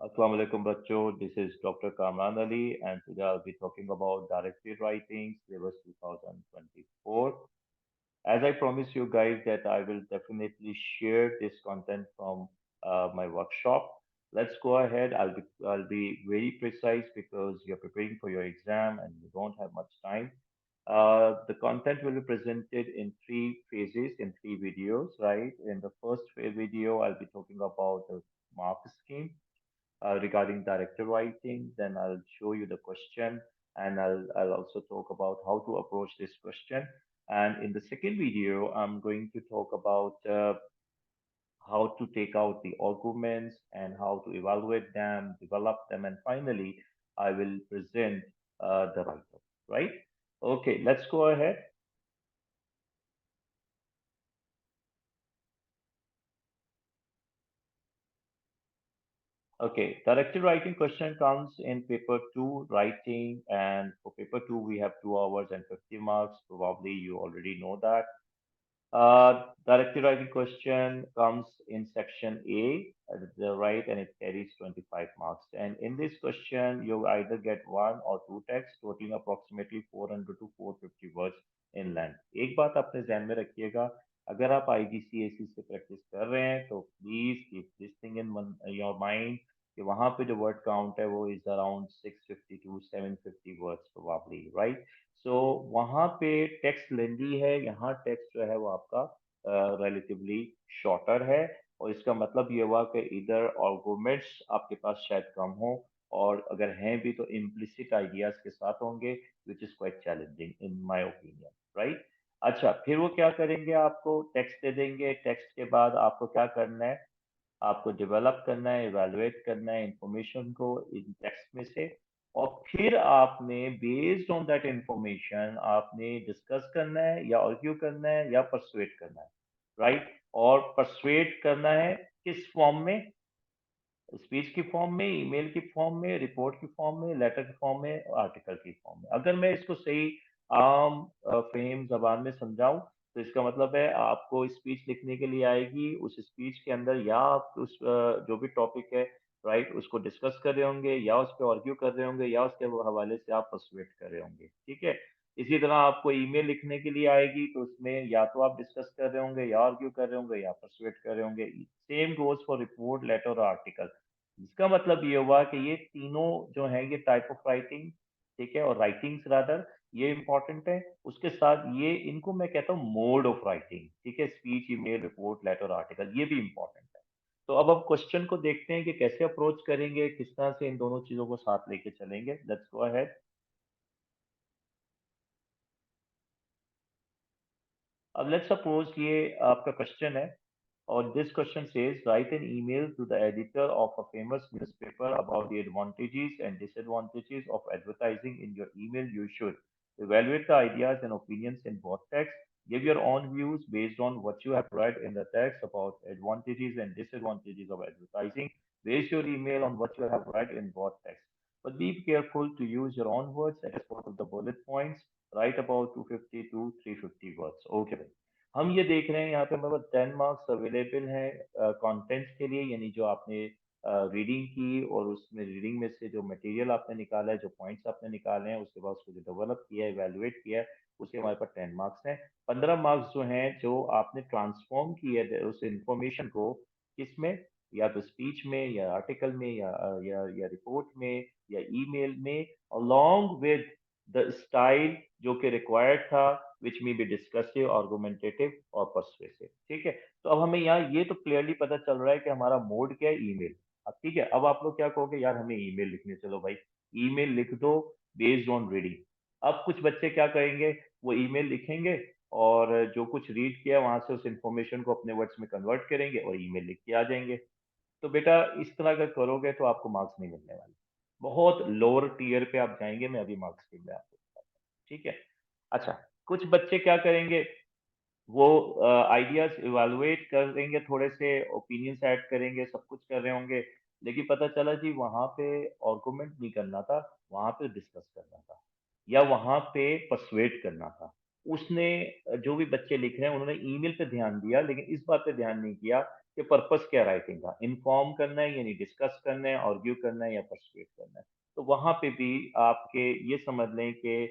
Assalamu alaikum bachcho. This is Dr. Kamran Ali and today I'll be talking about directed writing syllabus 2024. As I promised you guys that I will definitely share this content from my workshop. Let's go ahead. I'll be very precise because you're preparing for your exam and you don't have much time. The content will be presented in three phases, in three videos, right? In the first video, I'll be talking about the mark scheme regarding director writing. Then I'll show you the question and I'll also talk about how to approach this question. And in the second video, I'm going to talk about how to take out the arguments and how to evaluate them, develop them, and finally, I will present the write-up, right? Okay, let's go ahead. Okay, directed writing question comes in paper two, writing, and for paper two, we have 2 hours and 50 marks. Probably you already know that. Directed writing question comes in section A, at the right, and it carries 25 marks. And in this question, you either get one or two texts, totaling approximately 400 to 450 words in length. एक बात अपने ध्यान में रखिएगा, अगर आप IGCSE से practice कर रहे हैं तो please keep this thing in your mind कि वहां पे जो वर्ड काउंट है वो is around 650 to 750 words probably, right? So वहां पे टेक्स्ट लेंदी है, यहाँ टेक्स्ट जो है वो आपका रिलेटिवली शॉर्टर है। और इसका मतलब ये हुआ कि इधर आर्गुमेंट्स आपके पास शायद कम हो, और अगर हैं भी तो इम्प्लिसिट आइडियाज के साथ होंगे, which is quite challenging in my opinion, right? अच्छा, फिर वो क्या करेंगे, आपको टेक्स्ट दे देंगे। टेक्स्ट के बाद आपको क्या करना है, आपको डेवलप करना है, इवैल्यूएट करना है इंफॉर्मेशन को इन टेक्स्ट में से, और फिर आपने बेस्ड ऑन दैट इंफॉर्मेशन आपने डिस्कस करना है या आर्ग्यू करना है या परसुएट करना है, राइट? और परसुएट करना है किस फॉर्म में, स्पीच की फॉर्म में, ईमेल की फॉर्म में, रिपोर्ट की फॉर्म में, लेटर की फॉर्म में, आर्टिकल की फॉर्म में। अगर मैं इसको सही आम फेम जबान में समझाऊं तो इसका मतलब है आपको स्पीच लिखने के लिए आएगी, उस स्पीच के अंदर या आप उस जो भी टॉपिक है, राइट, उसको डिस्कस कर रहे होंगे या उस पर आर्ग्यू कर रहे होंगे या उसके हवाले से आप परसुएट कर रहे होंगे, ठीक है? इसी तरह आपको ईमेल लिखने के लिए आएगी तो उसमें या तो आप डिस्कस कर रहे होंगे या आर्ग्यू कर रहे होंगे या परसुएट कर रहे होंगे। Same goes for report, letter और आर्टिकल। इसका मतलब ये हुआ कि ये तीनों जो है ये टाइप ऑफ राइटिंग, ठीक है, और राइटिंग्स रादर, ये इंपॉर्टेंट है। उसके साथ ये इनको मैं कहता हूँ मोड ऑफ राइटिंग, ठीक है, speech, email, report, letter, article, ये भी इंपॉर्टेंट है। तो अब हम क्वेश्चन को देखते हैं कि कैसे अप्रोच करेंगे, किस तरह से इन दोनों चीजों को साथ लेके चलेंगे। Let's go ahead. अब लेट्स सपोज ये आपका क्वेश्चन है, और this question says, write an email to the editor of a famous newspaper about the advantages and disadvantages of advertising. In your email, you should evaluate the ideas and opinions in both text. Give your own views based on what you have read in the text about advantages and disadvantages of advertising. Base your email on what you have read in both text. But be careful to use your own words as part of the bullet points. Write about 250 to 350 words. Okay, भाई। हम ये देख रहे हैं यहाँ पे हमारे पास 10 marks available हैं कंटेंट के लिए, यानी जो आपने रीडिंग की और उसमें रीडिंग में से जो मटेरियल आपने निकाला है, जो पॉइंट्स आपने निकाले हैं, उसके बाद उसको जो डेवलप किया है, इवेलुएट किया है, उसके हमारे पास 10 मार्क्स हैं। 15 मार्क्स जो हैं, जो आपने ट्रांसफॉर्म किया है उस इंफॉर्मेशन को किसमें, या तो स्पीच में या आर्टिकल में या रिपोर्ट में या ईमेल में, अलोंग विद द स्टाइल जो कि रिक्वायर्ड था, विच में बी डिस्कसिव, आर्गुमेंटेटिव और परsuasive, ठीक है? तो अब हमें यहाँ ये तो क्लियरली पता चल रहा है कि हमारा मोड क्या है, ईमेल। अब ठीक है, अब आप लोग क्या कहोगे, यार हमें ईमेल लिखने, चलो भाई ईमेल लिख दो बेस्ड ऑन रीडिंग। अब कुछ बच्चे क्या करेंगे, वो ईमेल लिखेंगे और जो कुछ रीड किया वहां से उस इंफॉर्मेशन को अपने वर्ड्स में कन्वर्ट करेंगे और ईमेल लिख के आ जाएंगे। तो बेटा इस तरह अगर करोगे तो आपको मार्क्स नहीं मिलने वाले, बहुत लोअर टीयर पे आप जाएंगे। मैं अभी मार्क्स की मैं आपको बताता हूँ, ठीक है? अच्छा, कुछ बच्चे क्या करेंगे, वो आइडियाज इवेलुएट करेंगे, थोड़े से ओपिनियंस ऐड करेंगे, सब कुछ कर रहे होंगे, लेकिन पता चला जी वहां पे आर्गुमेंट नहीं करना था, वहां पे डिस्कस करना था या वहां पे परसुएट करना था। उसने जो भी बच्चे लिख रहे हैं उन्होंने ईमेल पे ध्यान दिया लेकिन इस बात पे ध्यान नहीं किया कि पर्पस क्या राइटिंग का, इन्फॉर्म करना है यानी डिस्कस करना है, आर्ग्यू करना है या परसुएट करना है। तो वहां पे भी आपके ये समझ लें कि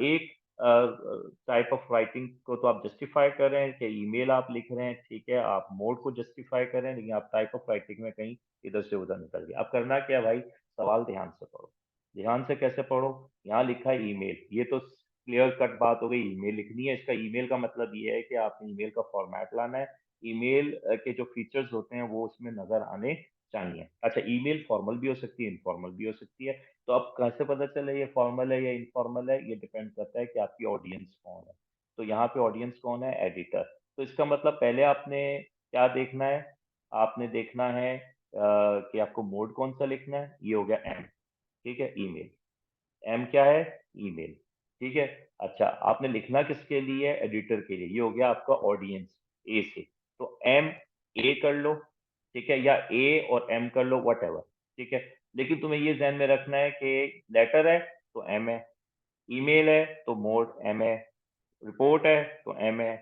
एक टाइप ऑफ राइटिंग को तो आप जस्टिफाई कर रहे हैं कि ईमेल आप लिख रहे हैं, ठीक है, आप मोड को जस्टिफाई कर रहे हैं, लेकिन आप टाइप ऑफ राइटिंग में कहीं इधर से उधर निकल गए। अब करना क्या है भाई, सवाल ध्यान से पढ़ो। ध्यान से कैसे पढ़ो, यहाँ लिखा है ईमेल, ये तो क्लियर कट बात हो गई, ईमेल लिखनी है। इसका ईमेल का मतलब ये है कि आपने ईमेल का फॉर्मेट लाना है, ईमेल के जो फीचर्स होते हैं वो उसमें नजर आने चाहिए। अच्छा, ईमेल फॉर्मल भी हो सकती है, इनफॉर्मल भी हो सकती है। तो अब कैसे पता चले ये फॉर्मल है या इनफॉर्मल है, ये डिपेंड करता है कि आपकी ऑडियंस कौन है। तो यहाँ पे ऑडियंस कौन है, एडिटर। तो इसका मतलब पहले आपने क्या देखना है, आपने देखना है कि आपको मोड कौन सा लिखना है, ये हो गया एम, ठीक है, ईमेल। एम क्या है, ईमेल, ठीक है। अच्छा, आपने लिखना किसके लिए, एडिटर के लिए, ये हो गया आपका ऑडियंस, ए से। तो एम ए कर लो, ठीक है, या ए और एम कर लो, वट एवर, ठीक है। लेकिन तुम्हें ये ध्यान में रखना है कि लेटर है तो एम है, ईमेल है तो मोड एम है, रिपोर्ट है तो एम है,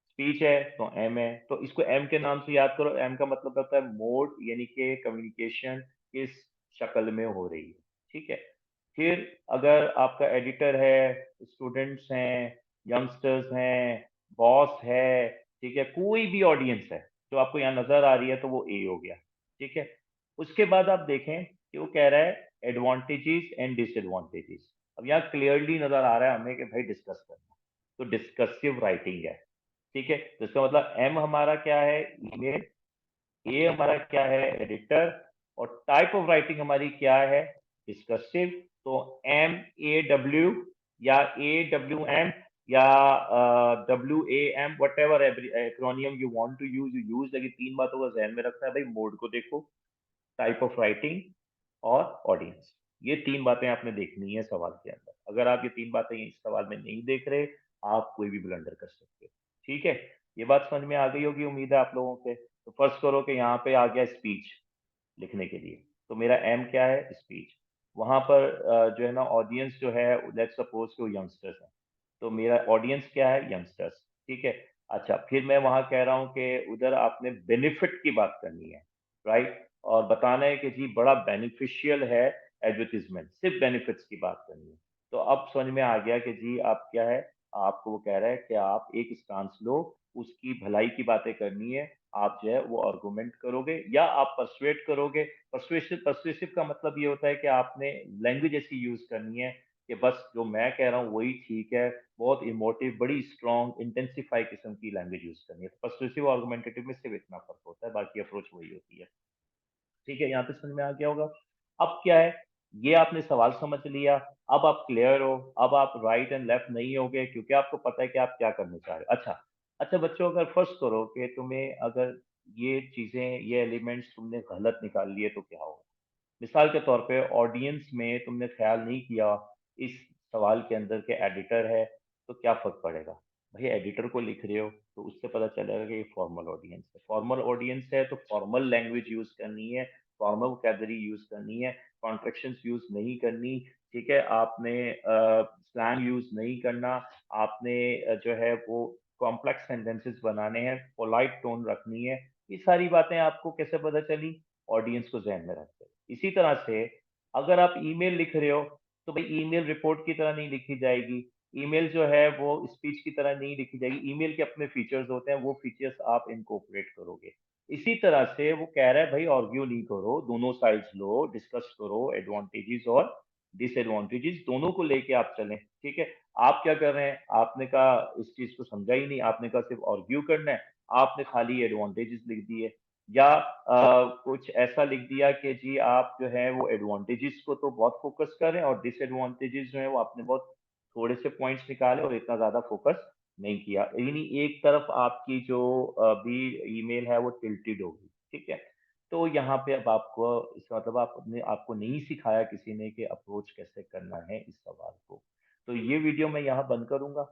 स्पीच है तो एम है। तो इसको एम के नाम से याद करो। एम का मतलब होता है मोड, यानी कि कम्युनिकेशन किस शक्ल में हो रही है, ठीक है। फिर अगर आपका एडिटर है, स्टूडेंट्स हैं, यंगस्टर्स हैं, बॉस है, ठीक है, कोई भी ऑडियंस है जो आपको यहाँ नजर आ रही है, तो वो ए हो गया, ठीक है। उसके बाद आप देखें कि वो कह रहा है एडवांटेजेस एंड डिसएडवांटेजेस। अब यहाँ क्लियरली नजर आ रहा है हमें कि भाई डिस्कस करना, तो डिस्कसिव राइटिंग है, ठीक है। तो इसका मतलब एम हमारा क्या है, ईमेल, ए हमारा क्या है, एडिटर, और टाइप ऑफ राइटिंग हमारी क्या है, डिस्कसिव। तो एम ए डब्ल्यू या ए डब्ल्यू एम या W A M, whatever acronym you want to use, you use. लेकिन तीन बातों का ध्यान में रखना है भाई, मोड को देखो, टाइप ऑफ राइटिंग और ऑडियंस, ये तीन बातें आपने देखनी है सवाल के अंदर। अगर आप ये तीन बातें इस सवाल में नहीं देख रहे, आप कोई भी ब्लंडर कर सकते हो, ठीक है। ये बात समझ में आ गई होगी, उम्मीद है आप लोगों के। तो फर्स्ट करो कि यहाँ पे आ गया स्पीच लिखने के लिए, तो मेरा एम क्या है, स्पीच। वहां पर जो है ना, ऑडियंस जो है, लेट्स सपोज कि वो यंगस्टर्स है, तो मेरा ऑडियंस क्या है, यंगस्टर्स, ठीक है। अच्छा, फिर मैं वहां कह रहा हूँ कि उधर आपने बेनिफिट की बात करनी है, राइट, और बताना है कि जी बड़ा बेनिफिशियल है एडवर्टीजमेंट, सिर्फ बेनिफिट्स की बात करनी है। तो अब समझ में आ गया कि जी आप क्या है, आपको वो कह रहा है कि आप एक स्टांस लो, उसकी भलाई की बातें करनी है, आप जो है वो आर्गुमेंट करोगे या आप परसुएट करोगे। परसुएसिव परसुएसिव का मतलब ये होता है कि आपने लैंग्वेज ऐसी यूज करनी है कि बस जो मैं कह रहा हूँ वही ठीक है, बहुत इमोटिव, बड़ी स्ट्रॉन्ग, इंटेंसिफाई किस्म की लैंग्वेज यूज करनी है। तो परसुएसिव और आर्गुमेंटेटिव में सिर्फ इतना फर्क होता है, बाकी अप्रोच वही होती है, ठीक है। यहाँ पे समझ में आ गया होगा। अब क्या है, ये आपने सवाल समझ लिया, अब आप क्लियर हो, अब आप राइट एंड लेफ्ट नहीं हो गए, क्योंकि आपको पता है कि आप क्या करना चाह रहे हो। अच्छा, अच्छा बच्चों, अगर फर्स्ट करो कि तुम्हें अगर ये चीजें, ये एलिमेंट्स तुमने गलत निकाल लिए तो क्या होगा। मिसाल के तौर पे ऑडियंस में तुमने ख्याल नहीं किया इस सवाल के अंदर के एडिटर है, तो क्या फर्क पड़ेगा। भाई एडिटर को लिख रहे हो तो उससे पता चलेगा कि ये फॉर्मल ऑडियंस है, फॉर्मल ऑडियंस है तो फॉर्मल लैंग्वेज यूज करनी है, फॉर्मल वोकैबुलरी यूज करनी है, कॉन्ट्रैक्शंस यूज नहीं करनी, ठीक है। आपने स्लैंग यूज नहीं करना, आपने जो है वो कॉम्प्लेक्स सेंटेंसेस बनाने हैं, पोलाइट टोन रखनी है। ये सारी बातें आपको कैसे पता चली, ऑडियंस को ध्यान में रखते हैं। इसी तरह से अगर आप ईमेल लिख रहे हो, तो भाई ईमेल रिपोर्ट की तरह नहीं लिखी जाएगी, ईमेल जो है वो स्पीच की तरह नहीं लिखी जाएगी। ईमेल के अपने फीचर्स होते हैं, वो फीचर्स आप इनकॉर्पोरेट करोगे। इसी तरह से वो कह रहा है भाई आर्ग्यू नहीं करो, दोनों साइड्स लो, डिस्कस करो एडवांटेजेस और डिसएडवांटेजेस दोनों को लेके आप चलें, ठीक है। आप क्या कर रहे हैं, आपने कहा इस चीज को समझा ही नहीं, आपने कहा सिर्फ आर्ग्यू करना है, आपने खाली एडवांटेजेस लिख दिए, या कुछ ऐसा लिख दिया कि जी आप जो है वो एडवांटेजेस को तो बहुत फोकस करें और डिसएडवांटेजेस जो है वो आपने बहुत थोड़े से पॉइंट्स निकाले और इतना ज्यादा फोकस नहीं किया, यानी एक तरफ आपकी जो भी ईमेल है वो टिल्टेड होगी, ठीक है। तो यहाँ पे अब आपको इसका मतलब आपने, आपको नहीं सिखाया किसी ने कि अप्रोच कैसे करना है इस सवाल को। तो ये वीडियो मैं यहाँ बंद करूंगा,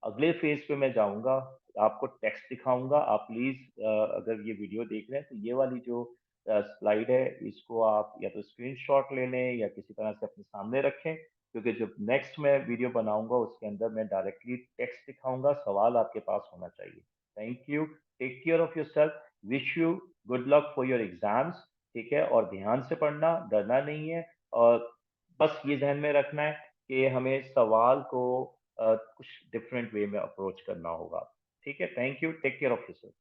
अगले फेज पे मैं जाऊंगा, आपको टेक्स्ट दिखाऊंगा। आप प्लीज अगर ये वीडियो देख रहे हैं तो ये वाली जो स्लाइड है इसको आप या तो स्क्रीनशॉट ले लें या किसी तरह से अपने सामने रखें, क्योंकि जब नेक्स्ट मैं वीडियो बनाऊंगा उसके अंदर मैं डायरेक्टली टेक्स्ट दिखाऊंगा, सवाल आपके पास होना चाहिए। Thank you, take care of yourself. Wish you good luck for your exams. ठीक है, और ध्यान से पढ़ना, डरना नहीं है। और बस ये ध्यान में रखना है कि हमें सवाल को कुछ डिफरेंट वे में अप्रोच करना होगा। ठीक है, thank you, take care of yourself.